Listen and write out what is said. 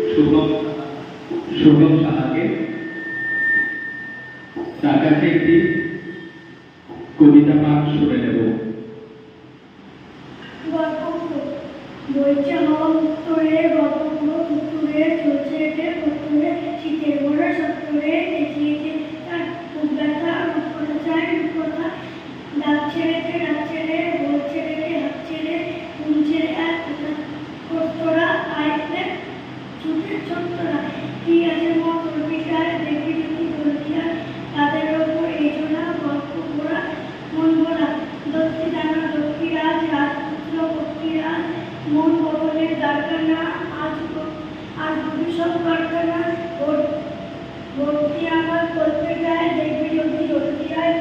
শুভম শুভম সাহাকে তার কাছে একটি কবিতা পাঠ শুনে নেব। বইছে হওয়া উত্তরে গল্পগুলো উত্তরে চলছে এটে উত্তরে শীতের মোড়া সত্তরে এগিয়েছে তার খুব ব্যথা রূপকথা চাই রূপকথা ডাক ছেড়েছে ডাক ছেড়ে বল ছেড়ে হাত ছেড়ে ফুল ছেড়ে আর কর্তরা আইতে ছুটে ছোট্টরা কি আছে মত অর্পিতায় দেখবি যদি বলতিয়া তাদের ওপর এই জোড়া গল্প পড়া মন ভরা দক্ষি জানা দক্ষি রাজ রাজপুত্র পক্ষীরাজ মন বদলের কারখানা আজ ভবিষ্যৎ কারখানা ভর্তি আমার করতে যায় দেখবি যদি জলদি আয়